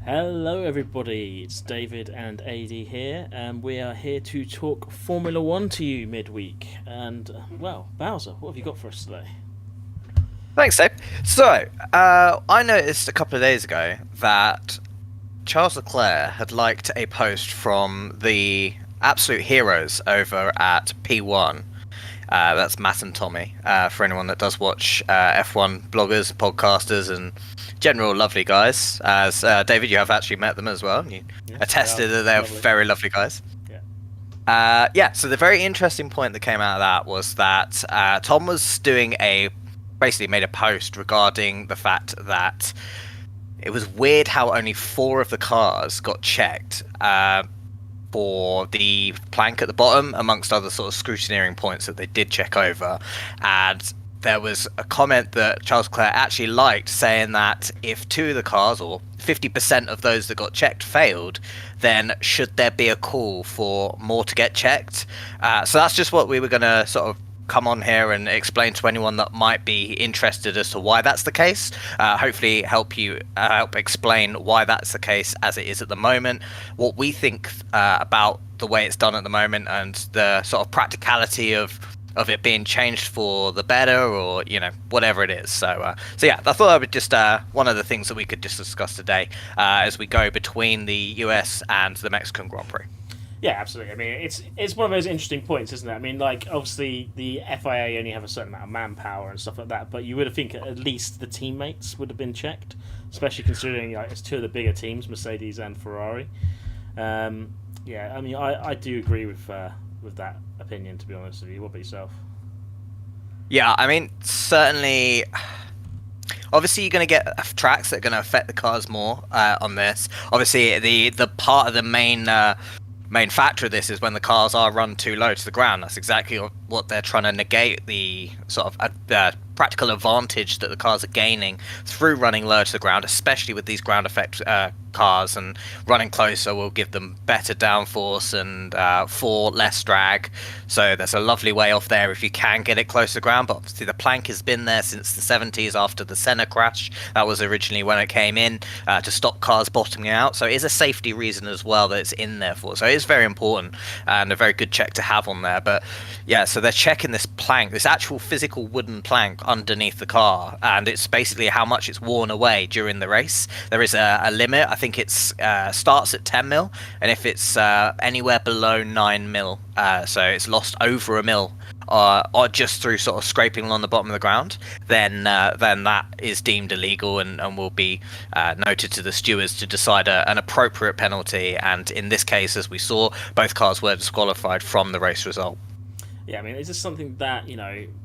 Hello, everybody. It's David and AD here, and we are here to talk Formula One to you midweek. And, well, Bowser, what have you got for us today? Thanks, Dave. I noticed a couple of days ago that Charles Leclerc had liked a post from the absolute heroes over at P1. That's Matt and Tommy. For anyone that does watch F1 bloggers, podcasters, and general lovely guys. As David, you have actually met them as well. And you Yes, they are attested that they're lovely. very lovely guys. Yeah. Yeah, so the very interesting point that came out of that was that Tom was doing basically made a post regarding the fact that it was weird how only four of the cars got checked for the plank at the bottom, amongst other sort of scrutineering points that they did check over. And there was a comment that Charles Leclerc actually liked, saying that if two of the cars, or 50% of those that got checked, failed, then should there be a call for more to get checked? So that's just what we were going to sort of come on here and explain to anyone that might be interested as to why that's the case. Hopefully, help explain why that's the case as it is at the moment. What we think about the way it's done at the moment, and the sort of practicality of it being changed for the better, or whatever it is. So yeah, I thought I would just one of the things that we could just discuss today as we go between the US and the Mexican Grand Prix. Yeah, absolutely. I mean, it's one of those interesting points, isn't it? I mean, like, obviously, the FIA only have a certain amount of manpower and stuff like that, but you would have think at least the teammates would have been checked, especially considering it's two of the bigger teams, Mercedes and Ferrari. Yeah, I mean, I do agree with that opinion, to be honest with you. What about yourself? Yeah, I mean, certainly. Obviously, you're going to get tracks that are going to affect the cars more on this. Obviously, the part of the main factor of this is when the cars are run too low to the ground. That's exactly what they're trying to negate, the sort of practical advantage that the cars are gaining through running low to the ground, especially with these ground effect cars, and running closer will give them better downforce and for less drag. So there's a lovely way off there if you can get it close to the ground. But obviously the plank has been there since the 70s after the Senna crash. That was originally when it came in to stop cars bottoming out. So it is a safety reason as well that it's in there for. So it is very important and a very good check to have on there. But yeah, so they're checking this plank, this actual physical wooden plank underneath the car, and it's basically how much it's worn away during the race. There is a limit. I think it's starts at 10 mil, and if it's anywhere below 9 mil, so it's lost over a mil, or just through sort of scraping along the bottom of the ground, then that is deemed illegal and will be noted to the stewards to decide an appropriate penalty. And in this case, as we saw, both cars were disqualified from the race result. Yeah, I mean, is this something that,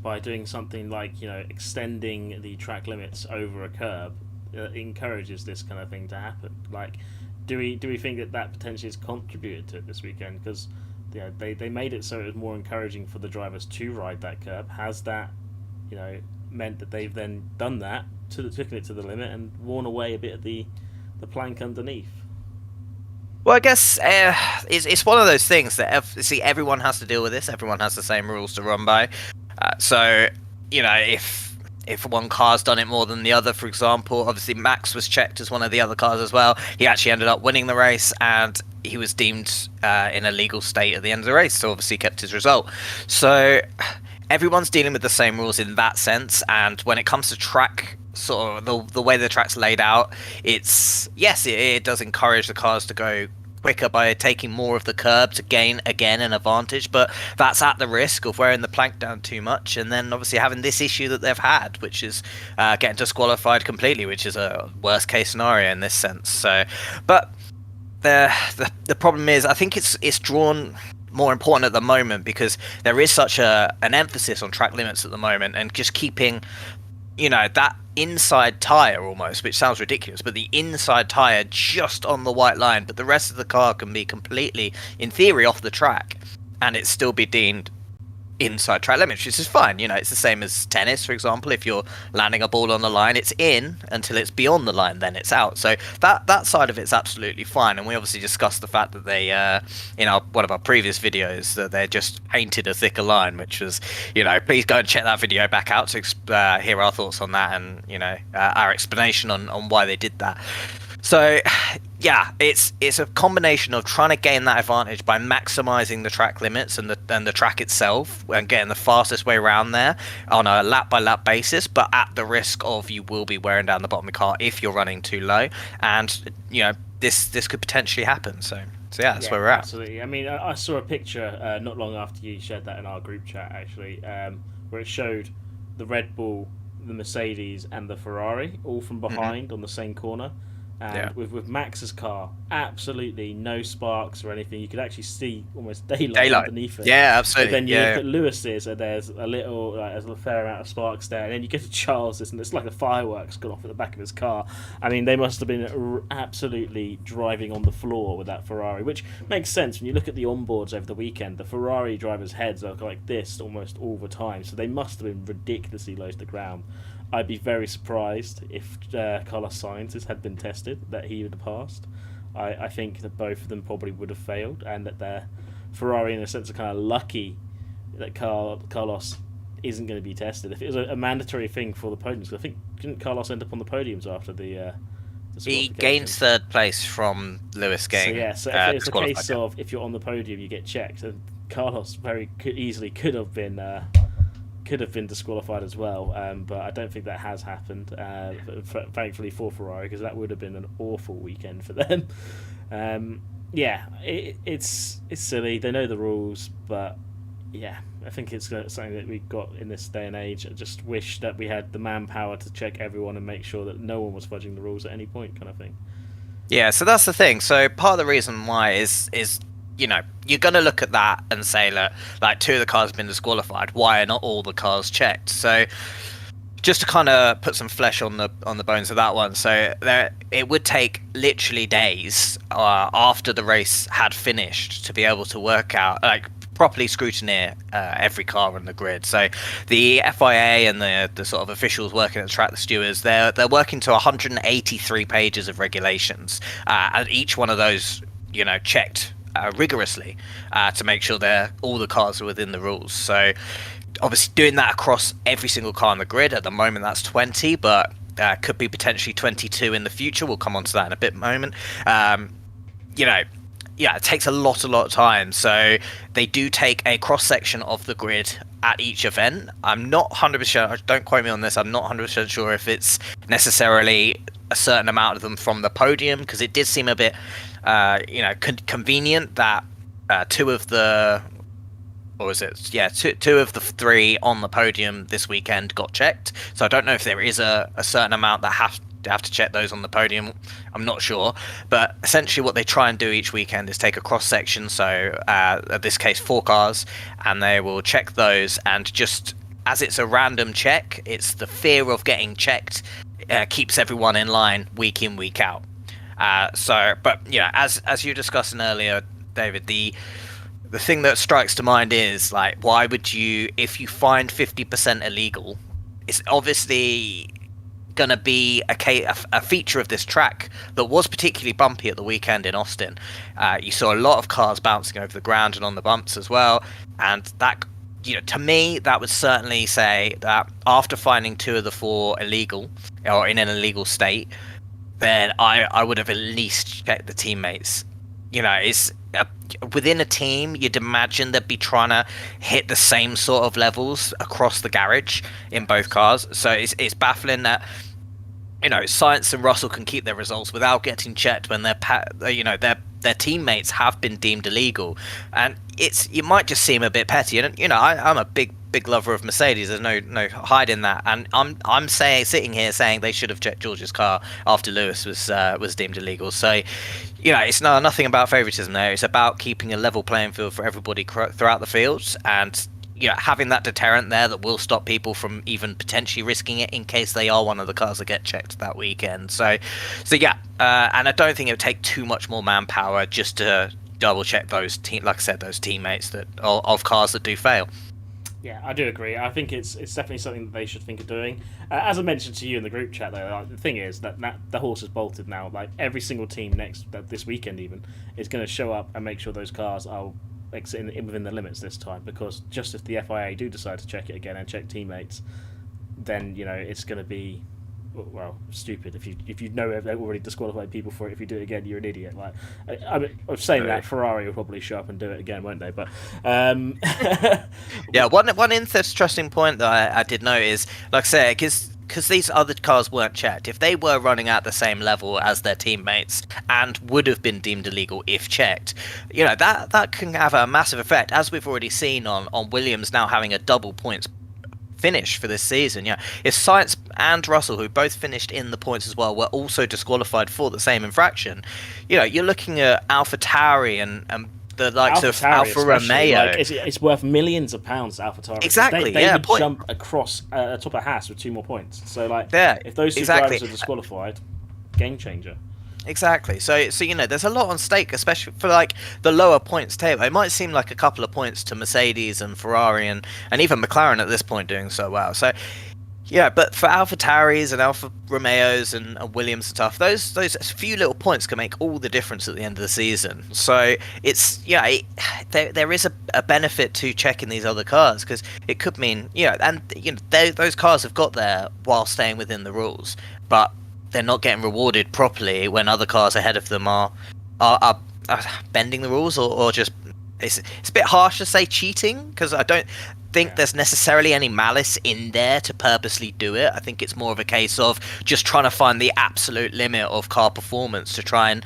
by doing something like, extending the track limits over a curb, encourages this kind of thing to happen? Like, do we think that potentially has contributed to it this weekend? Because they made it so it was more encouraging for the drivers to ride that curb. Has that, meant that they've then done that, taken it to the limit and worn away a bit of the plank underneath? Well, I guess it's one of those things that see, everyone has to deal with this. Everyone has the same rules to run by. So if one car's done it more than the other, for example, obviously Max was checked as one of the other cars as well. He actually ended up winning the race, and he was deemed in a legal state at the end of the race, so obviously kept his result. So everyone's dealing with the same rules in that sense. And when it comes to track, sort of the way the track's laid out, it does encourage the cars to go quicker by taking more of the curb to gain again an advantage, but that's at the risk of wearing the plank down too much, and then obviously having this issue that they've had, which is getting disqualified completely, which is a worst case scenario in this sense. So, but the problem is, I think it's drawn more important at the moment because there is such an emphasis on track limits at the moment, and just keeping that inside tire almost, which sounds ridiculous, but the inside tire just on the white line, but the rest of the car can be completely, in theory, off the track, and it still be deemed inside track limits, which is fine. It's the same as tennis, for example. If you're landing a ball on the line, it's in until it's beyond the line, then it's out. So that side of it's absolutely fine. And we obviously discussed the fact that they, in one of our previous videos, that they just painted a thicker line, which was, please go and check that video back out to hear our thoughts on that, and our explanation on why they did that. So, yeah, it's a combination of trying to gain that advantage by maximizing the track limits and the track itself and getting the fastest way around there on a lap by lap basis, but at the risk of you will be wearing down the bottom of the car if you're running too low, and this could potentially happen. So yeah, that's where we're at. Absolutely. I mean, I saw a picture not long after you shared that in our group chat, actually, where it showed the Red Bull, the Mercedes, and the Ferrari all from behind on the same corner. And Yeah. with Max's car, absolutely no sparks or anything. You could actually see almost daylight Daylight. underneath it. Yeah, But absolutely. then you Yeah. look at Lewis's, and there's a little, there's a fair amount of sparks there. And then you get to Charles's, and it's like a fireworks gone off at the back of his car. I mean, they must have been absolutely driving on the floor with that Ferrari, which makes sense when you look at the onboards over the weekend. The Ferrari drivers' heads are like this almost all the time, so they must have been ridiculously low to the ground. I'd be very surprised if Carlos Sainz had been tested, that he would have passed. I think that both of them probably would have failed, and that their Ferrari, in a sense, are kind of lucky that Carlos isn't going to be tested. If it was a mandatory thing for the podiums, I think didn't Carlos end up on the podiums after the He disqualification? gained third place from Lewis So getting yeah, so if it's a disqualified. case of if you're on the podium, you get checked, and Carlos easily could have been disqualified as well, but I don't think that has happened. Thankfully for Ferrari, because that would have been an awful weekend for them. Yeah, it's silly. They know the rules, but yeah, I think it's something that we've got in this day and age. I just wish that we had the manpower to check everyone and make sure that no one was fudging the rules at any point, kind of thing. Yeah, so that's the thing. So part of the reason why is you're gonna look at that and say, look, like two of the cars have been disqualified. Why are not all the cars checked? So just to kind of put some flesh on the bones of that one. So it would take literally days after the race had finished to be able to work out, like, properly scrutineer every car on the grid. So the FIA and the sort of officials working at the track, the stewards, they're working to 183 pages of regulations, and each one of those checked rigorously to make sure all the cars are within the rules. So obviously doing that across every single car on the grid, at the moment that's 20, but could be potentially 22 in the future. We'll come on to that in a bit moment. Yeah, it takes a lot of time. So they do take a cross section of the grid at each event. I'm not 100%, don't quote me on this, I'm not 100% sure if it's necessarily a certain amount of them from the podium, because it did seem a bit convenient that two of the three on the podium this weekend got checked. So I don't know if there is a certain amount that have to check those on the podium. I'm not sure, but essentially what they try and do each weekend is take a cross section, so in this case 4 cars, and they will check those, and just as it's a random check, it's the fear of getting checked keeps everyone in line week in, week out. But as you were discussing earlier, David, the thing that strikes to mind is, like, why would you, if you find 50% illegal, it's obviously going to be a feature of this track that was particularly bumpy at the weekend in Austin. You saw a lot of cars bouncing over the ground and on the bumps as well, and that, to me, that would certainly say that after finding 2 of the 4 illegal or in an illegal state, then I would have at least checked the teammates. It's within a team, you'd imagine they'd be trying to hit the same sort of levels across the garage in both cars. So it's baffling that Sainz and Russell can keep their results without getting checked when their teammates have been deemed illegal, and you might just seem a bit petty. And I'm a big lover of Mercedes. There's no hiding that, and I'm sitting here saying they should have checked George's car after Lewis was deemed illegal. So it's nothing about favoritism there. It's about keeping a level playing field for everybody throughout the fields, and having that deterrent there that will stop people from even potentially risking it in case they are one of the cars that get checked that weekend. So yeah, and I don't think it would take too much more manpower just to double check those those teammates of cars that do fail. Yeah, I do agree. I think it's definitely something that they should think of doing. As I mentioned to you in the group chat, though, the thing is that the horse is bolted now. Like, every single team this weekend even is going to show up and make sure those cars are within the limits this time, because just if the FIA do decide to check it again and check teammates, then it's going to be well, stupid. If you know they've already disqualified people for it, if you do it again, you're an idiot. Like, I mean, I'm saying that Ferrari will probably show up and do it again, won't they? But Yeah, one interesting point that I did note is, like I said, because these other cars weren't checked. If they were running at the same level as their teammates and would have been deemed illegal if checked, that can have a massive effect, as we've already seen on Williams now having a double points finish for this season. If Sainz and Russell, who both finished in the points as well, were also disqualified for the same infraction, you're looking at AlphaTauri and the likes of Alfa Romeo. Like, it's worth millions of pounds to AlphaTauri. Exactly. They would jump across top of Haas with 2 more points. So if those two drivers are disqualified, game changer. Exactly. So there's a lot on stake, especially for like the lower points table. It might seem like a couple of points to Mercedes and Ferrari and even McLaren at this point doing so well. So but for AlphaTauris and Alfa Romeos and Williams and stuff, those few little points can make all the difference at the end of the season. So it's there is a benefit to checking these other cars, because it could mean those cars have got there while staying within the rules, but they're not getting rewarded properly when other cars ahead of them are bending the rules, or just it's a bit harsh to say cheating, because I don't think there's necessarily any malice in there to purposely do it. I think it's more of a case of just trying to find the absolute limit of car performance to try and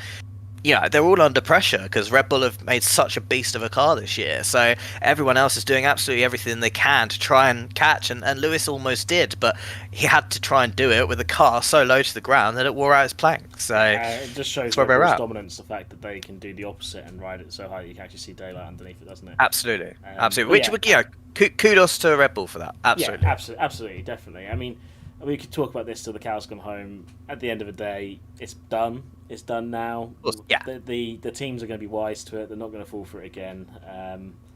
they're all under pressure because Red Bull have made such a beast of a car this year. So everyone else is doing absolutely everything they can to try and catch. And Lewis almost did, but he had to try and do it with a car so low to the ground that it wore out his plank. So it just shows Red Bull's dominance, the fact that they can do the opposite and ride it so high that you can actually see daylight underneath it, doesn't it? Absolutely. Which would, kudos to Red Bull for that. Absolutely. Yeah, absolutely, definitely. I mean, we could talk about this till the cows come home. At the end of the day, it's done. It's done now. Yeah. The teams are going to be wise to it. They're not going to fall for it again.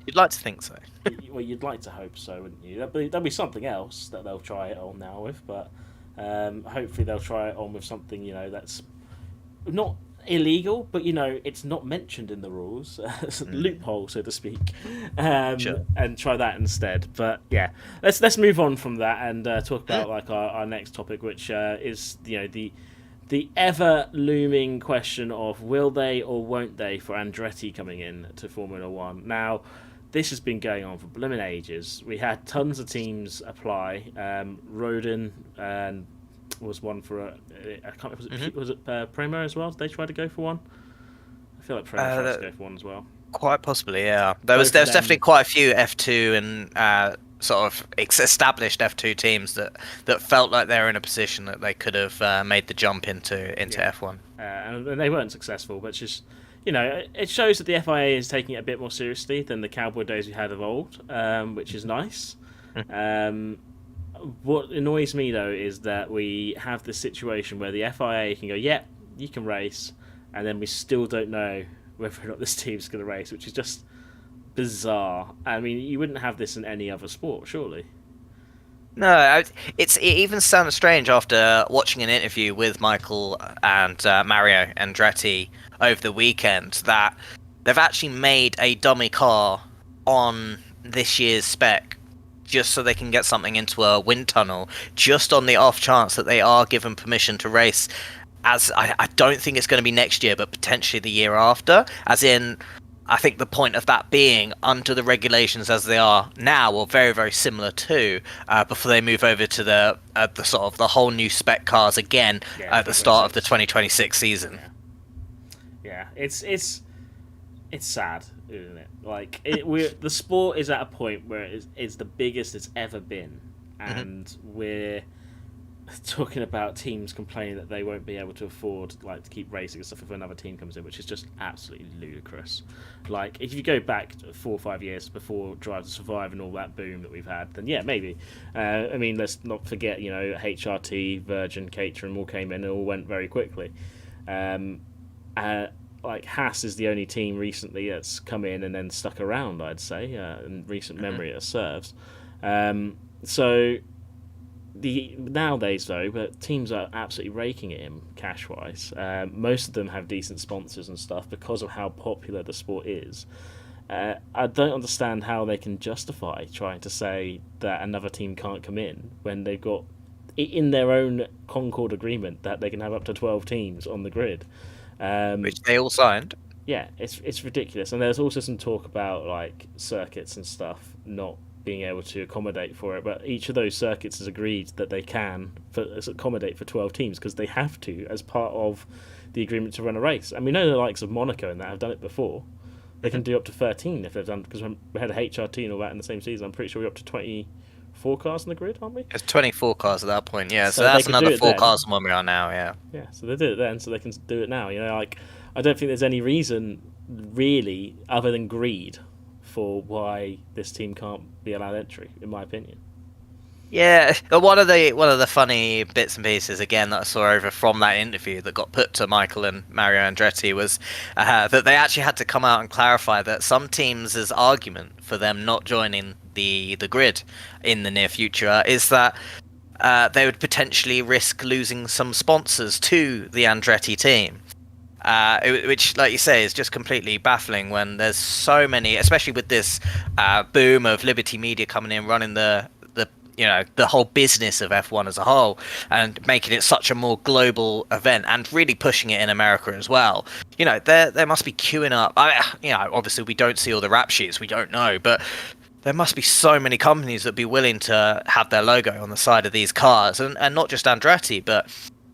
You'd like to think so. Well, you'd like to hope so, wouldn't you? There'll be something else that they'll try it on now with, but hopefully they'll try it on with something that's not illegal, but it's not mentioned in the rules, loophole, so to speak, Sure. and try that instead. But yeah, let's move on from that and talk about like our next topic, which is the ever looming question of will they or won't they for Andretti coming in to Formula One. Now, this has been going on for blooming ages. We had tons of teams apply. Rodin and was one for was it Primo as well? Did they try to go for one? I feel like Primo tried to go for one as well. Quite possibly, yeah. There was definitely quite a few F2 and sort of established F2 teams that felt like they were in a position that they could have made the jump into F1. And they weren't successful, but just it shows that the FIA is taking it a bit more seriously than the cowboy days we had of old, which is nice. What annoys me though is that we have this situation where the FIA can go, yeah, you can race, and then we still don't know whether or not this team's going to race, which is just bizarre. I mean, you wouldn't have this in any other sport, surely. No, it even sounded strange after watching an interview with Michael and Mario Andretti over the weekend that they've actually made a dummy car on this year's spec just so they can get something into a wind tunnel, just on the off chance that they are given permission to race. As I don't think it's going to be next year, but potentially the year after. As in, I think the point of that being under the regulations as they are now, or very, very similar to, before they move over to the sort of the whole new spec cars again at the start of the 2026 season. Yeah, it's sad, isn't it? Like the sport is at a point where it's the biggest it's ever been, and we're talking about teams complaining that they won't be able to afford to keep racing and stuff if another team comes in, which is just absolutely ludicrous. Like, if you go back 4 or 5 years before Drive to Survive and all that boom that we've had, then yeah, maybe. I mean, let's not forget, HRT, Virgin, Caterham all came in and all went very quickly. Haas is the only team recently that's come in and then stuck around, I'd say, in recent memory it serves. Nowadays, though, but teams are absolutely raking it in cash-wise. Most of them have decent sponsors and stuff because of how popular the sport is. I don't understand how they can justify trying to say that another team can't come in when they've got in their own Concord agreement that they can have up to 12 teams on the grid. Which they all signed. Yeah, it's ridiculous. And there's also some talk about like circuits and stuff not being able to accommodate for it, but each of those circuits has agreed that they can accommodate for 12 teams because they have to as part of the agreement to run a race. And we know the likes of Monaco and that have done it before. They can do up to 13 if they've done, because we had a HRT and all that in the same season. I'm pretty sure we're up to 24 cars on the grid, aren't we? It's 24 cars at that point, yeah. So they that's can another do it 4 then. cars from where we are now, yeah. Yeah, so they did it then, so they can do it now. You know, like I don't think there's any reason really other than greed for why this team can't be allowed entry, in my opinion. Yeah, one of the funny bits and pieces again that I saw over from that interview that got put to Michael and Mario Andretti was that they actually had to come out and clarify that some teams' argument for them not joining the grid in the near future is that they would potentially risk losing some sponsors to the Andretti team. Which, like you say, is just completely baffling when there's so many, especially with this boom of Liberty Media coming in, running the whole business of F1 as a whole, and making it such a more global event, and really pushing it in America as well. You know, there must be queuing up. Obviously we don't see all the rap sheets, we don't know, but there must be so many companies that be willing to have their logo on the side of these cars, and not just Andretti, but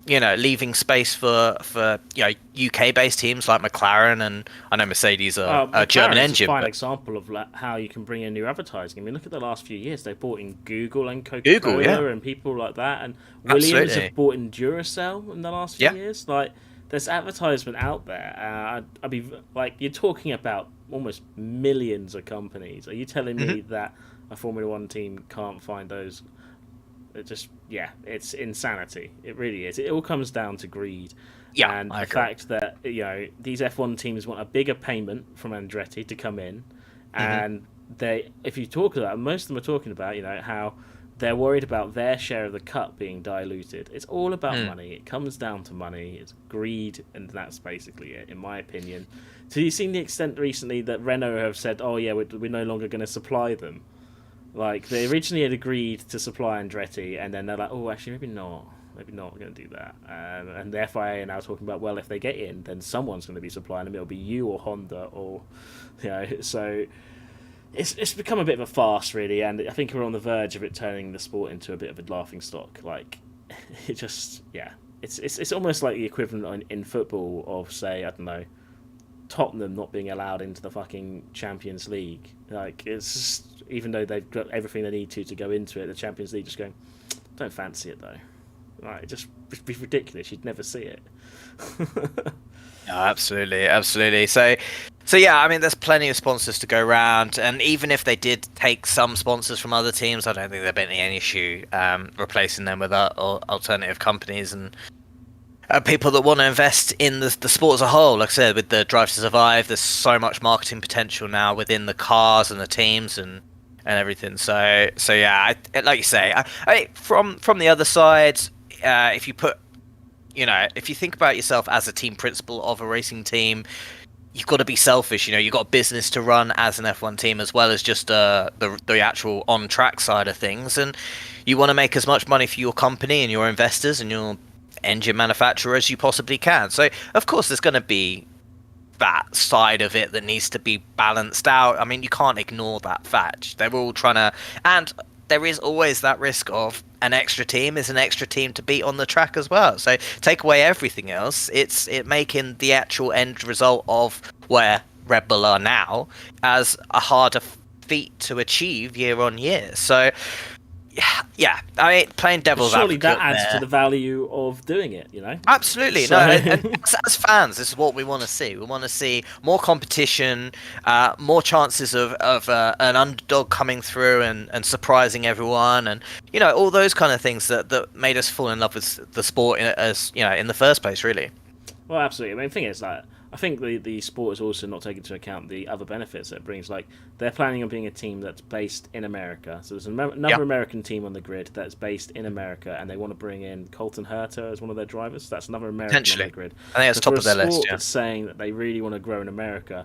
leaving space for UK-based teams like McLaren, and I know Mercedes are a German engine. It's a fine example of how you can bring in new advertising. I mean, look at the last few years. They brought in Google and Coca-Cola and people like that, and Williams have bought in Duracell in the last few years. Like, there's advertisement out there. I'd be like, you're talking about almost millions of companies. Are you telling me that a Formula One team can't find those? It's insanity. It really is. It all comes down to greed. Yeah, and the fact that these F1 teams want a bigger payment from Andretti to come in, and if you talk about, most of them are talking about how they're worried about their share of the cut being diluted. It's all about money. It comes down to money. It's greed, and that's basically it, in my opinion. So you've seen the extent recently that Renault have said, "Oh yeah, we're no longer going to supply them." Like, they originally had agreed to supply Andretti, and then they're like, "Oh, actually, maybe not. Maybe not. We're going to do that." And the FIA are now talking about, well, if they get in, then someone's going to be supplying them. It'll be you or Honda, or So it's become a bit of a farce, really, and I think we're on the verge of it turning the sport into a bit of a laughing stock. Like, it just, it's almost like the equivalent in football of, say, I don't know, Tottenham not being allowed into the fucking Champions League. Like, it's just, even though they've got everything they need to go into it, the Champions League just going, don't fancy it though. Like, it'd be ridiculous. You'd never see it. No, absolutely. So yeah, I mean, there's plenty of sponsors to go around, and even if they did take some sponsors from other teams, I don't think there'd be any issue replacing them with alternative companies and people that want to invest in the sport as a whole. Like I said, with the Drive to Survive, there's so much marketing potential now within the cars and the teams and everything. So yeah, like you say, from the other side, if you put, if you think about yourself as a team principal of a racing team, you've got to be selfish. You've got a business to run as an F1 team, as well as just the actual on-track side of things, and you want to make as much money for your company and your investors and your engine manufacturer as you possibly can. So of course there's going to be that side of it that needs to be balanced out. I mean, you can't ignore that fact. They're all trying to, and there is always that risk of an extra team is an extra team to beat on the track as well. So take away everything else, it's making the actual end result of where Red Bull are now as a harder feat to achieve year on year. So yeah, I mean, playing devil's advocate. Surely that adds to the value of doing it, Absolutely. So... No, and as fans, this is what we want to see. We want to see more competition, more chances of an underdog coming through and surprising everyone, and all those kind of things that made us fall in love with the sport in the first place, really. Well, absolutely. I mean, the thing is, I think the sport is also not taking into account the other benefits that it brings. Like, they're planning on being a team that's based in America. So there's another American team on the grid that's based in America, and they want to bring in Colton Herta as one of their drivers. That's another American on the grid. I think that's top of their list, that's saying that they really want to grow in America,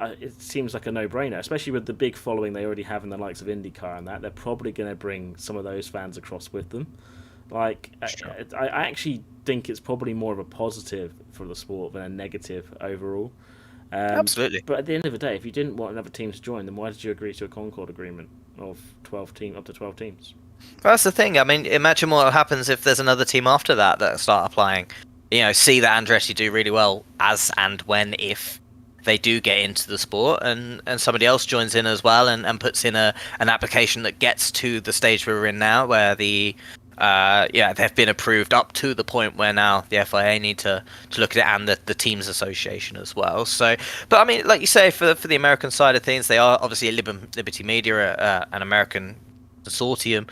it seems like a no-brainer, especially with the big following they already have in the likes of IndyCar and that. They're probably going to bring some of those fans across with them. Like, Sure. I actually think it's probably more of a positive for the sport than a negative overall. Um, Absolutely. but at the end of the day, if you didn't want another team to join, then why did you agree to a Concord agreement of 12 up to 12 teams? Well, that's the thing. I mean, imagine what happens if there's another team after that that start applying. See that Andretti do really well as and when if they do get into the sport, and somebody else joins in as well and puts in an application that gets to the stage we're in now, where they've been approved up to the point where now the FIA need to look at it, and the teams association as well. So, but I mean, like you say, for the American side of things, they are obviously Liberty Media, an American consortium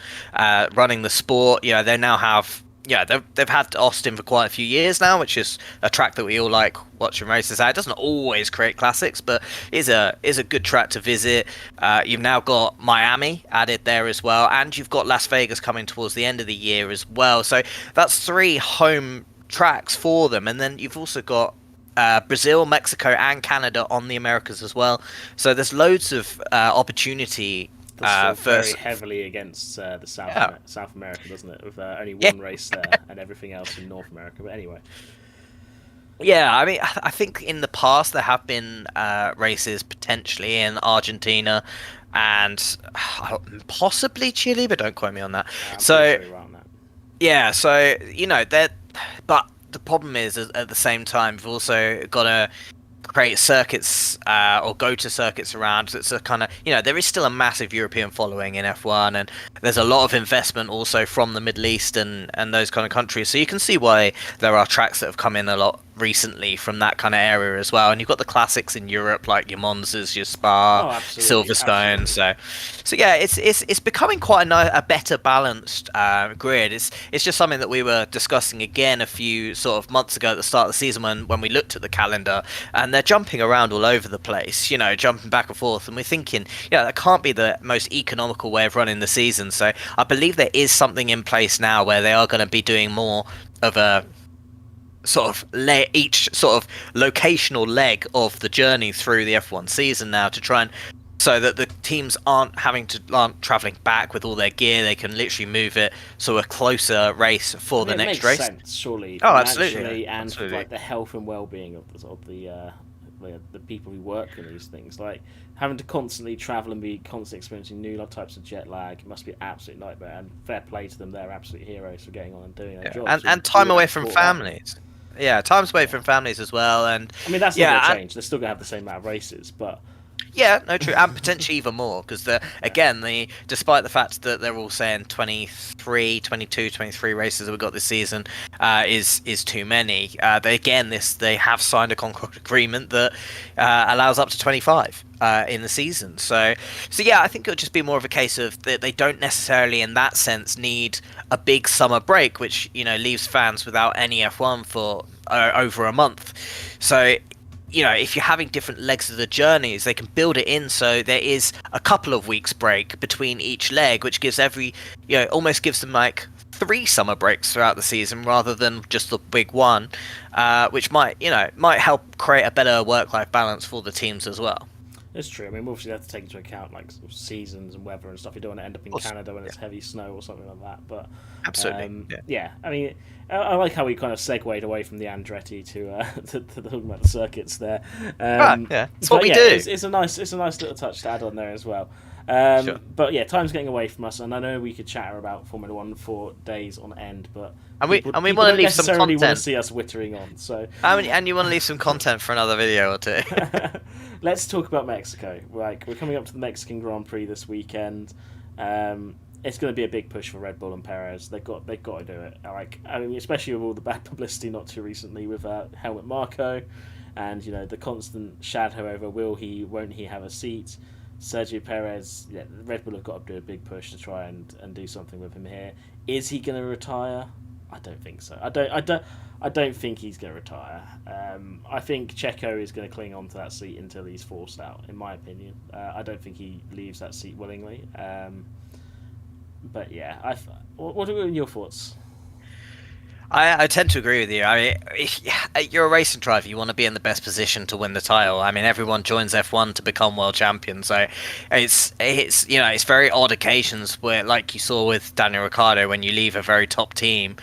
running the sport. They now have. Yeah, they've had Austin for quite a few years now, which is a track that we all like watching races at. It doesn't always create classics, but is a good track to visit. You've now got Miami added there as well, and you've got Las Vegas coming towards the end of the year as well. So that's 3 home tracks for them, and then you've also got Brazil, Mexico, and Canada on the Americas as well. So there's loads of opportunity. That's still very heavily against the South America, doesn't it? With only one race there and everything else in North America. But anyway. Yeah, I mean, I think in the past there have been races potentially in Argentina and possibly Chile, but don't quote me on that. I'm So, pretty sure you're right on that. yeah, so, but the problem is at the same time, we've also got to create circuits or go to circuits around. It's a kind of, there is still a massive European following in F1, and there's a lot of investment also from the Middle East and those kind of countries. So you can see why there are tracks that have come in a lot recently from that kind of area as well. And you've got the classics in Europe like your Monzas, your Spa, Silverstone. Absolutely. So yeah, it's becoming quite a better balanced grid. It's just something that we were discussing again a few sort of months ago at the start of the season when we looked at the calendar, and they're jumping around all over the place, jumping back and forth, and we're thinking, that can't be the most economical way of running the season. So I believe there is something in place now where they are going to be doing more of a sort of each sort of locational leg of the journey through the F1 season now, to try and so that the teams aren't traveling back with all their gear. They can literally move it so a closer race for the next race. It makes sense, surely. Oh, absolutely, and absolutely. for like the health and well-being of the people who work in these things, like having to constantly travel and be constantly experiencing new types of jet lag must be an absolute nightmare. And fair play to them; they're absolute heroes for getting on and doing their jobs. And time away from families. Yeah, time's away from families as well. And I mean, that's not going to change. They're still going to have the same amount of races, but yeah, no, true, and potentially even more, because despite the fact that they're all saying 23 races that we got this season is too many. They have signed a Concord agreement that allows up to 25 in the season. So yeah, I think it'll just be more of a case of that they don't necessarily, in that sense, need a big summer break, which leaves fans without any F1 for over a month. So, if you're having different legs of the journeys, they can build it in so there is a couple of weeks break between each leg, which gives almost gives them like 3 summer breaks throughout the season rather than just the big one, which might help create a better work-life balance for the teams as well. It's true. I mean, we obviously have to take into account like seasons and weather and stuff. You don't want to end up in Canada when it's heavy snow or something like that. But absolutely, yeah. I mean, I like how we kind of segued away from the Andretti to talking about the circuits there. Yeah, it's what we do. It's a nice little touch to add on there as well. Sure. But yeah, time's getting away from us, and I know we could chatter about Formula One for days on end, but we want to leave some content. Want to see us wittering on. So and you want to leave some content for another video or two. Let's talk about Mexico. Like, we're coming up to the Mexican Grand Prix this weekend. It's going to be a big push for Red Bull and Perez. They've got to do it. Like, I mean, especially with all the bad publicity not too recently with Helmut Marko, and the constant shadow over won't he have a seat. Sergio Perez, Red Bull have got to do a big push to try and do something with him here. Is he going to retire? I don't think so. I don't think he's going to retire. I think Checo is going to cling on to that seat until he's forced out, in my opinion. I don't think he leaves that seat willingly. But yeah, what are your thoughts? I tend to agree with you. I mean, you're a racing driver. You want to be in the best position to win the title. I mean, everyone joins F1 to become world champion. So it's very odd occasions where, like you saw with Daniel Ricciardo, when you leave a very top team.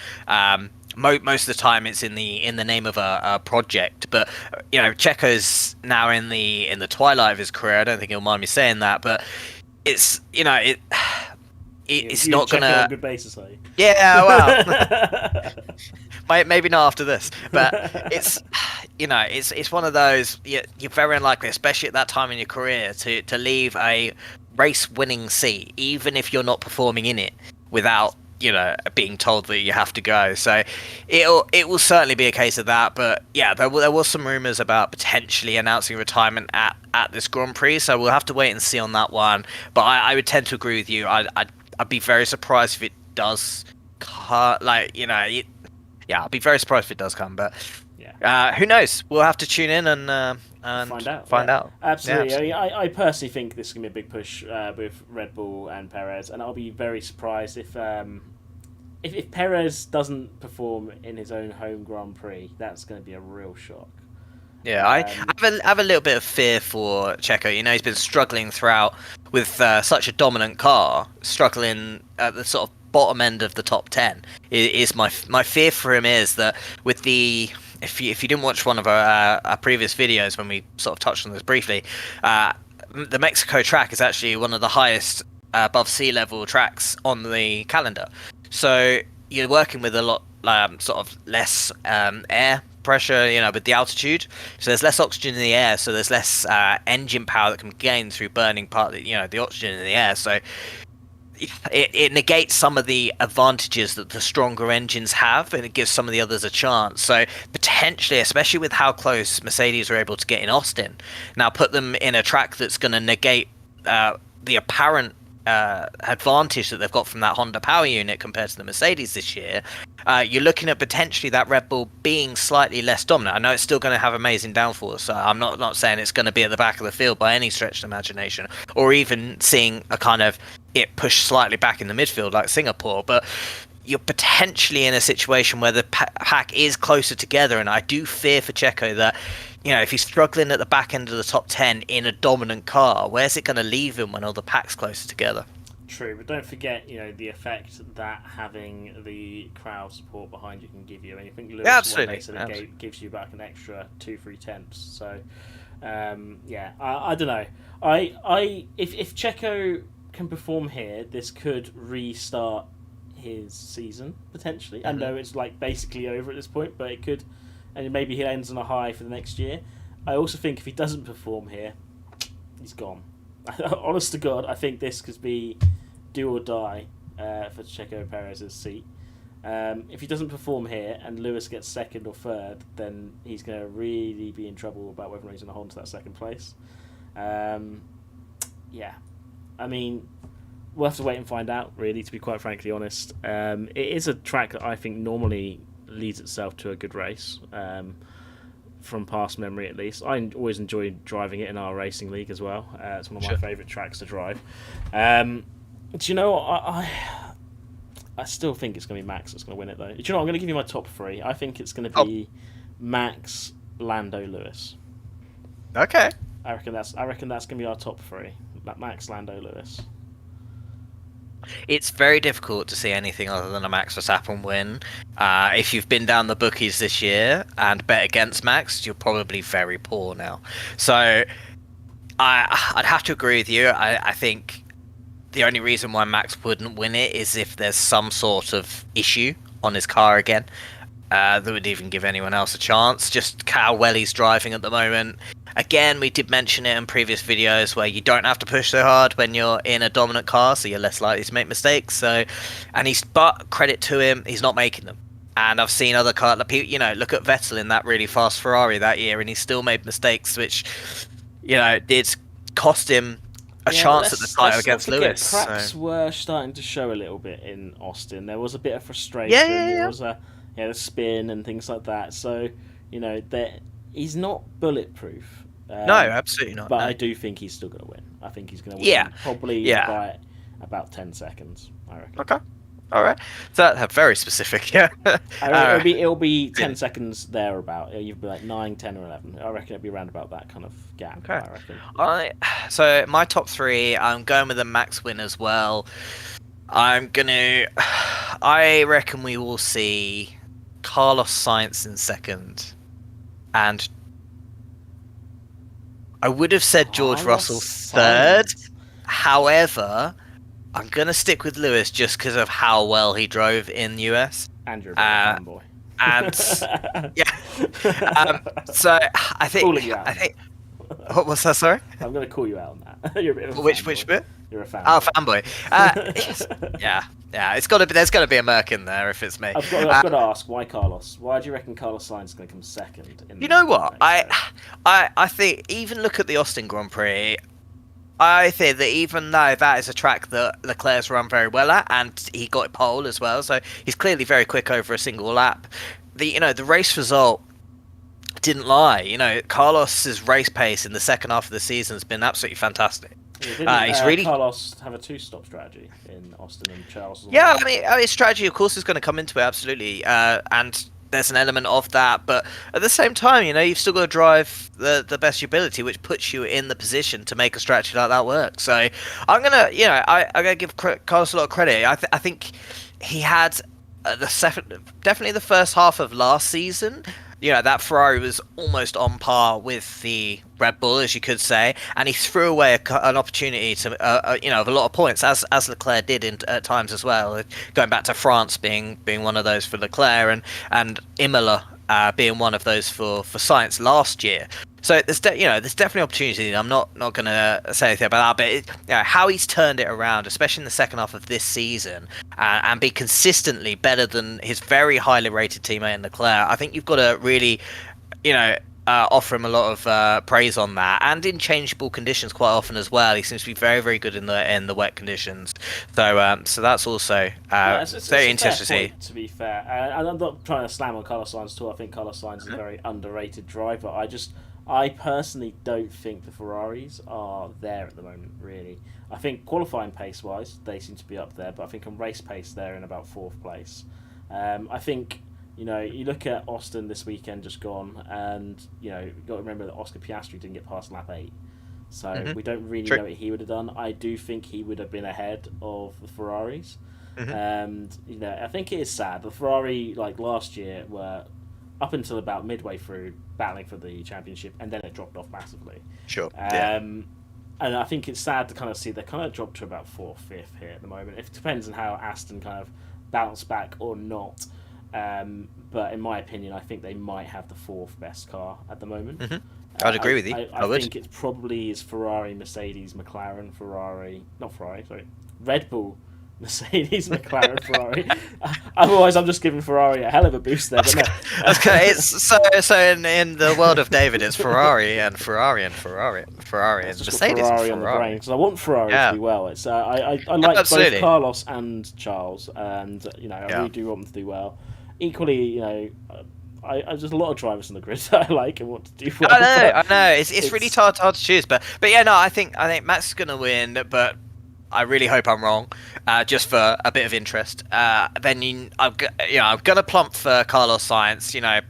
Most of the time, it's in the name of a project. But Checo's now in the twilight of his career. I don't think he'll mind me saying that, but it's it's You not check it on gonna. a good basis, are you? Yeah, well, maybe not after this, but it's one of those you're very unlikely, especially at that time in your career, to leave a race-winning seat, even if you're not performing in it, without being told that you have to go. So it will certainly be a case of that. But yeah, there was some rumors about potentially announcing retirement at this Grand Prix, so we'll have to wait and see on that one. But I would tend to agree with you. I'd be very surprised if it does. I'll be very surprised if it does come, but who knows? We'll have to tune in and find out. Absolutely. Yeah, I mean, I personally think this is going to be a big push with Red Bull and Perez, and I'll be very surprised if Perez doesn't perform in his own home Grand Prix. That's going to be a real shock. Yeah, I have a little bit of fear for Checo. He's been struggling throughout with such a dominant car, struggling at the sort of bottom end of the top 10. Is my fear for him is that with the if you didn't watch one of our previous videos when we sort of touched on this briefly, the Mexico track is actually one of the highest above sea level tracks on the calendar. So you're working with a lot sort of less air pressure, with the altitude. So there's less oxygen in the air, so there's less engine power that can be gained through burning part of the oxygen in the air. So it negates some of the advantages that the stronger engines have, and it gives some of the others a chance. So potentially, especially with how close Mercedes were able to get in Austin, now put them in a track that's going to negate the apparent advantage that they've got from that Honda power unit compared to the Mercedes this year. You're looking at potentially that Red Bull being slightly less dominant. I know it's still going to have amazing downforce, so I'm not saying it's going to be at the back of the field by any stretch of the imagination, or even seeing a kind of it push slightly back in the midfield like Singapore, but you're potentially in a situation where the pack is closer together, and I do fear for Checo that if he's struggling at the back end of the top 10 in a dominant car, where's it going to leave him when all the pack's closer together? True, but don't forget, the effect that having the crowd support behind you can give you. And I think Lewis absolutely. Gives you back an extra 2-3 tenths. So, I don't know. If Checo can perform here, this could restart his season potentially. Mm-hmm. I know it's basically over at this point, but it could, and maybe he ends on a high for the next year. I also think if he doesn't perform here, he's gone. Honest to God, I think this could be do or die for Checo Perez's seat. If he doesn't perform here and Lewis gets second or third, then he's going to really be in trouble about whether he's going to hold on to that second place. I mean, we'll have to wait and find out, really, to be quite frankly honest. It is a track that I think normally leads itself to a good race, from past memory at least. I always enjoy driving it in our racing league as well. It's one of my favourite tracks to drive. Do you know what? I still think it's going to be Max that's going to win it, though. Do you know what? I'm going to give you my top three. I think it's going to be Max, Lando, Lewis. Okay. I reckon that's going to be our top three. Max, Lando, Lewis. It's very difficult to see anything other than a Max Verstappen win. If you've been down the bookies this year and bet against Max, you're probably very poor now. So I'd have to agree with you. I think the only reason why Max wouldn't win it is if there's some sort of issue on his car again that would even give anyone else a chance. Just how well he's driving at the moment. Again, we did mention it in previous videos where you don't have to push so hard when you're in a dominant car, so you're less likely to make mistakes. But credit to him, he's not making them. And I've seen other cars, look at Vettel in that really fast Ferrari that year, and he still made mistakes, which, did cost him a chance at the title against Lewis. Cracks were starting to show a little bit in Austin. There was a bit of frustration. There was the spin and things like that. So, he's not bulletproof. No, absolutely not. But no. I do think he's still going to win. I think he's going to win probably by about 10 seconds, I reckon. Okay. All right. So that's very specific. Yeah. It'll be 10 seconds thereabout. You'd be like 9, 10, or 11. I reckon it'll be around about that kind of gap. Okay. I reckon. So my top three, I'm going with a Max win as well. I reckon we will see Carlos Sainz in second, and I would have said George Russell third. However, I'm gonna stick with Lewis just because of how well he drove in US. And you're a fanboy. And yeah, so I think what was that? Sorry, I'm gonna call you out on that. You're a bit of a which bit? You're a fan. Oh, fanboy. Yeah. It's got to be. There's got to be a Merc in there if it's me. I've got to ask, why Carlos? Why do you reckon Carlos Sainz is going to come second? You know what? I think even look at the Austin Grand Prix. I think that even though that is a track that Leclerc's run very well at, and he got pole as well, so he's clearly very quick over a single lap. The race result didn't lie. Carlos's race pace in the second half of the season has been absolutely fantastic. He's really Carlos have a two-stop strategy in Austin and Charles. Yeah, I mean, his strategy, of course, is going to come into it absolutely, and there's an element of that. But at the same time, you've still got to drive the best of your ability, which puts you in the position to make a strategy like that work. So I'm gonna, I'm gonna give Carlos a lot of credit. I think he had definitely the first half of last season. That Ferrari was almost on par with the Red Bull, as you could say, and he threw away an opportunity to, of a lot of points, as Leclerc did at times as well. Going back to France being one of those for Leclerc, and Imola being one of those for Sainz last year. So there's definitely opportunity. I'm not going to say anything about that, but how he's turned it around, especially in the second half of this season, and be consistently better than his very highly rated teammate in Leclerc. I think you've got to really, offer him a lot of praise on that, and in changeable conditions quite often as well. He seems to be very, very good in the wet conditions. So that's also very interesting. To be fair, and I'm not trying to slam on Carlos Sainz at all. I think Carlos Sainz is a very underrated driver. I personally don't think the Ferraris are there at the moment, really. I think qualifying pace-wise, they seem to be up there, but I think on race pace, they're in about 4th place. I think, you look at Austin this weekend just gone, and, you've got to remember that Oscar Piastri didn't get past lap 8. So we don't really know what he would have done. I do think he would have been ahead of the Ferraris. And, I think it is sad. The Ferrari, last year, were up until about midway through battling for the championship, and then it dropped off massively. Sure. And I think it's sad to kind of see they kind of dropped to about 4th, 5th here at the moment. It depends on how Aston kind of bounce back or not. But in my opinion, I think they might have the 4th best car at the moment. I'd agree with you. I think it probably is Ferrari, Mercedes, McLaren, Red Bull, Mercedes, McLaren, Ferrari. Otherwise, I'm just giving Ferrari a hell of a boost there. But no. Okay, it's so in the world of David, it's Ferrari and Ferrari and Ferrari and Mercedes Ferrari and Ferrari. On the brain, because I want Ferrari to do well. It's I like Absolutely. both Carlos and Charles, and I really do want them to do well. Equally, I there's a lot of drivers on the grid that I like and want to do well. I know. It's really hard to choose, but yeah, no, I think Max is gonna win, but I really hope I'm wrong, just for a bit of interest. Then I'm gonna plump for Carlos Sainz.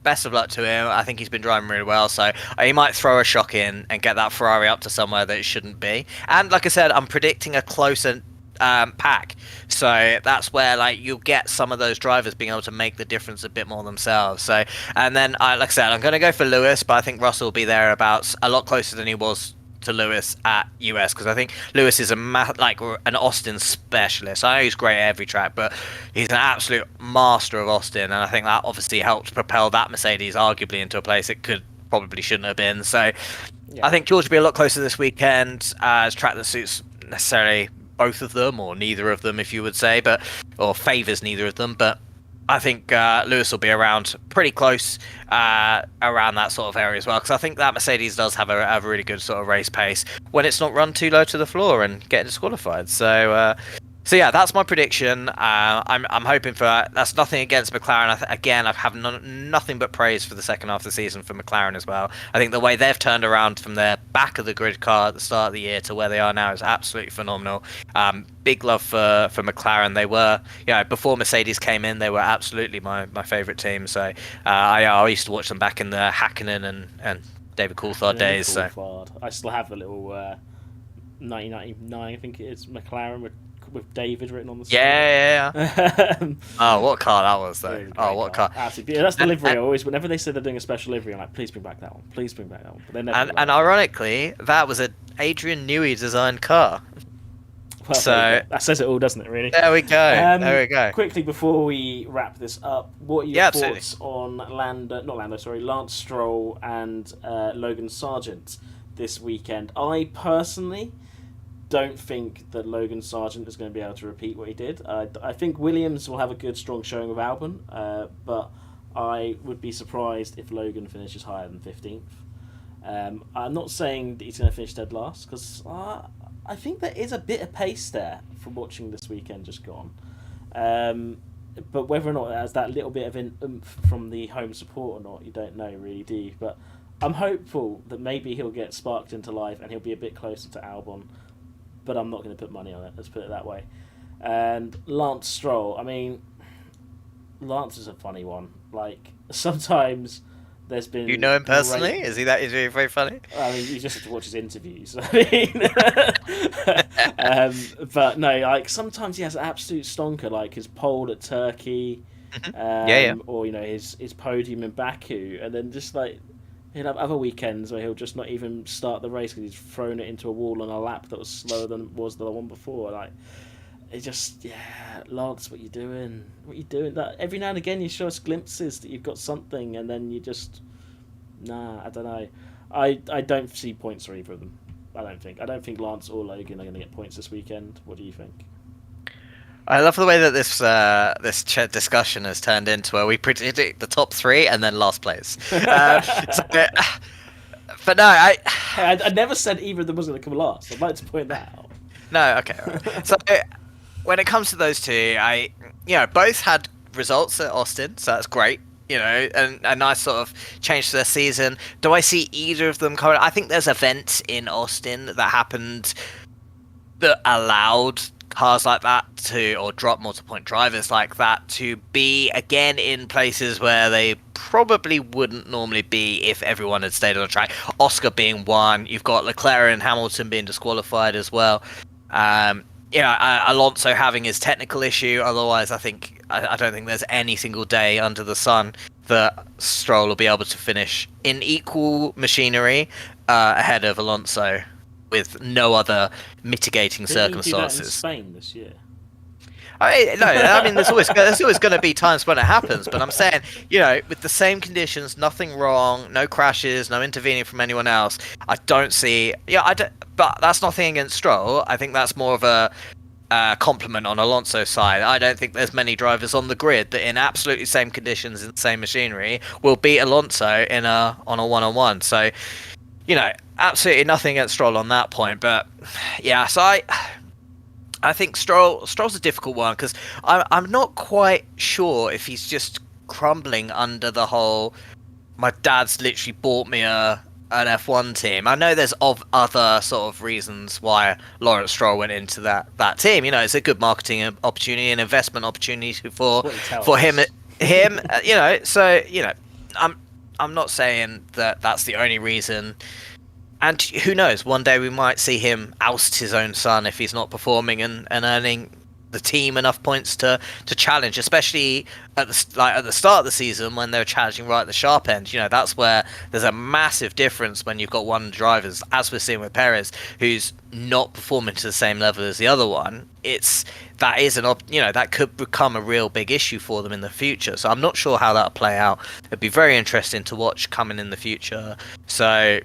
Best of luck to him. I think he's been driving really well, so he might throw a shock in and get that Ferrari up to somewhere that it shouldn't be. And like I said, I'm predicting a closer pack, so that's where you'll get some of those drivers being able to make the difference a bit more themselves. So, and then like I said, I'm gonna go for Lewis, but I think Russell will be thereabouts, a lot closer than he was to Lewis at US, because I think Lewis is an Austin specialist. I know he's great at every track, but he's an absolute master of Austin, and I think that obviously helped propel that Mercedes arguably into a place it probably shouldn't have been. So I think George will be a lot closer this weekend, as track that suits necessarily both of them, or neither of them, if you would say, or favours neither of them, but I think Lewis will be around pretty close around that sort of area as well, because I think that Mercedes does have a really good sort of race pace when it's not run too low to the floor and getting disqualified. So So yeah, that's my prediction. I'm hoping for that. That's nothing against McLaren. Again, I have nothing but praise for the second half of the season for McLaren as well. I think the way they've turned around from their back of the grid car at the start of the year to where they are now is absolutely phenomenal. Big love for McLaren. They were, before Mercedes came in, they were absolutely my favourite team. So I used to watch them back in the Hakkinen and David Coulthard days. Coulthard. So I still have the little 1999, I think it is, McLaren with David written on the side. Yeah. Oh, what car that was, though. Oh, what car. Absolutely. Yeah, that's the livery. Always, whenever they said they're doing a special livery, I'm like, please bring back that one. Please bring back that one. But they never and ironically, that was an Adrian Newey designed car. Well, so that says it all, doesn't it, really? There we go. Quickly, before we wrap this up, what are your thoughts on Lance Stroll and Logan Sargent this weekend? I personally don't think that Logan Sargent is going to be able to repeat what he did. I think Williams will have a good, strong showing with Albon, but I would be surprised if Logan finishes higher than 15th. I'm not saying that he's going to finish dead last, because I think there is a bit of pace there from watching this weekend just gone. But whether or not it has that little bit of an oomph from the home support or not, you don't know, really, do you? But I'm hopeful that maybe he'll get sparked into life and he'll be a bit closer to Albon. But I'm not going to put money on it, let's put it that way. And Lance Stroll, I mean, Lance is a funny one. Like, sometimes there's been... You know him personally? Is he very funny? I mean, you just have to watch his interviews. I mean, but no, like, sometimes he has an absolute stonker, like his pole at Turkey, or, his podium in Baku, and then just, like, he'll have other weekends where he'll just not even start the race because he's thrown it into a wall on a lap that was slower than was the one before. Like, it just, Lance, what you doing? What you doing? That every now and again you show us glimpses that you've got something, and then you just, I don't know. I don't see points for either of them. I don't think Lance or Logan are going to get points this weekend. What do you think? I love the way that this discussion has turned into where we predict the top three and then last place. But no, I never said either of them was going to come last. I'd like to point that out. No, okay. Right. So when it comes to those two, both had results at Austin, so that's great. And a nice sort of change to their season. Do I see either of them coming? I think there's events in Austin that happened that allowed cars like that or drop multi-point drivers like that to be again in places where they probably wouldn't normally be if everyone had stayed on the track. Oscar being one, you've got Leclerc and Hamilton being disqualified as well. Alonso having his technical issue. Otherwise, I don't think there's any single day under the sun that Stroll will be able to finish in equal machinery ahead of Alonso, with no other mitigating circumstances. In Spain this year. There's always going to be times when it happens, but I'm saying, with the same conditions, nothing wrong, no crashes, no intervening from anyone else. I don't see. But that's nothing against Stroll. I think that's more of a compliment on Alonso's side. I don't think there's many drivers on the grid that, in absolutely same conditions in the same machinery, will beat Alonso on a one-on-one. So, absolutely nothing against Stroll on that point, but so I think Stroll's a difficult one because I'm not quite sure if he's just crumbling under the whole, my dad's literally bought me an F1 team. I know there's other sort of reasons why Lawrence Stroll went into that team. It's a good marketing opportunity, an investment opportunity for him. So I'm not saying that that's the only reason. And who knows, one day we might see him oust his own son if he's not performing and earning the team enough points to challenge, especially at the start of the season when they're challenging right at the sharp end. That's where there's a massive difference when you've got one driver, as we're seeing with Perez, who's not performing to the same level as the other one. That could become a real big issue for them in the future. So I'm not sure how that'll play out. It'd be very interesting to watch coming in the future. So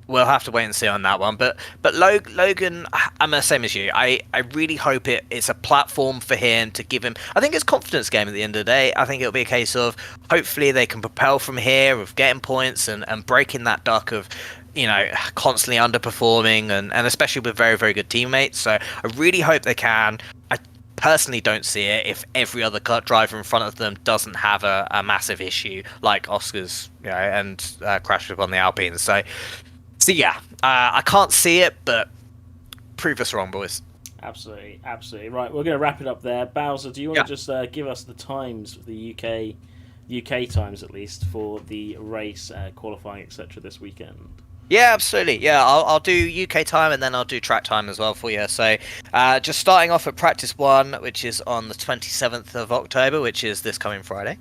we'll have to wait and see on that one. But Logan, I'm the same as you. I really hope it's a platform for him to give him. I think it's a confidence game at the end of the day. I think it'll be a case of hopefully they can propel from here of getting points and breaking that duck of constantly underperforming and especially with very, very good teammates. So I really hope they can. personally don't see it if every other driver in front of them doesn't have a massive issue like Oscar's, and crashed upon the Alpines. So yeah, I can't see it, but prove us wrong, boys. Absolutely. Right, we're going to wrap it up there. Bowser, do you want to just give us the times, the UK times at least, for the race, qualifying, etc. this weekend? Yeah, absolutely. Yeah, I'll do UK time and then I'll do track time as well for you. So, just starting off at practice 1, which is on the 27th of October, which is this coming Friday.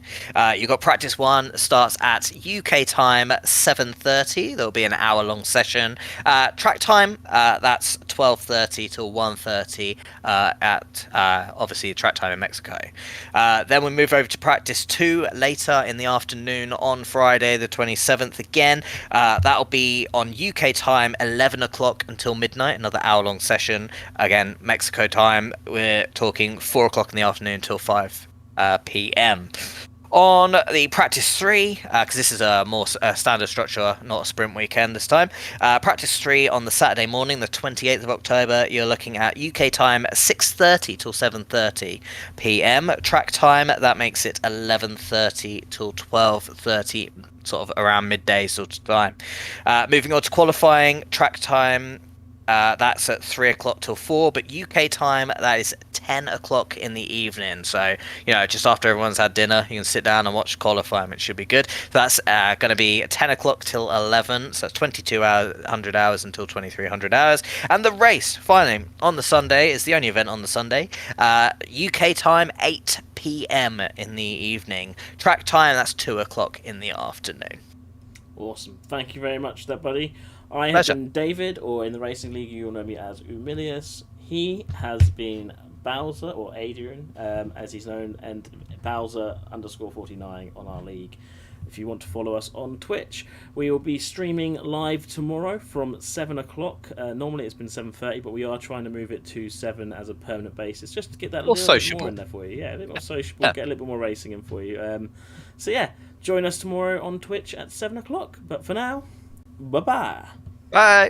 You got practice 1 starts at UK time 7:30. There'll be an hour-long session. Track time, that's 12:30 till 1:30 at obviously track time in Mexico. Then we move over to practice 2 later in the afternoon on Friday the 27th again. That'll be on UK time 11 o'clock until midnight, another hour-long session. Again, Mexico time, we're talking 4 o'clock in the afternoon until 5 p.m. On the practice 3, because this is a more standard structure, not a sprint weekend this time. Practice 3 on the Saturday morning, the 28th of October, you're looking at UK time 6:30 till 7:30 p.m. Track time, that makes it 11:30 till 12:30, sort of around midday sort of time. Moving on to qualifying, track time, that's at 3 o'clock till 4, but UK time, that is 10 o'clock in the evening. So, just after everyone's had dinner, you can sit down and watch qualifying. It should be good. So that's going to be 10 o'clock till 11, so that's 2,200 hours until 2,300 hours. And the race, finally, on the Sunday, is the only event on the Sunday. UK time, 8 p.m. in the evening. Track time, that's 2 o'clock in the afternoon. Awesome. Thank you very much for that, buddy. I have been David, or in the Racing League you'll know me as Umilius. He has been Bowser, or Adrian, as he's known, and Bowser_49 on our league. If you want to follow us on Twitch, we will be streaming live tomorrow from 7 o'clock. Normally it's been 7:30, but we are trying to move it to 7 as a permanent basis, just to get that a little bit more in there for you. Yeah, a little more sociable, get a little bit more racing in for you. So yeah, join us tomorrow on Twitch at 7 o'clock. But for now, bye-bye. Bye.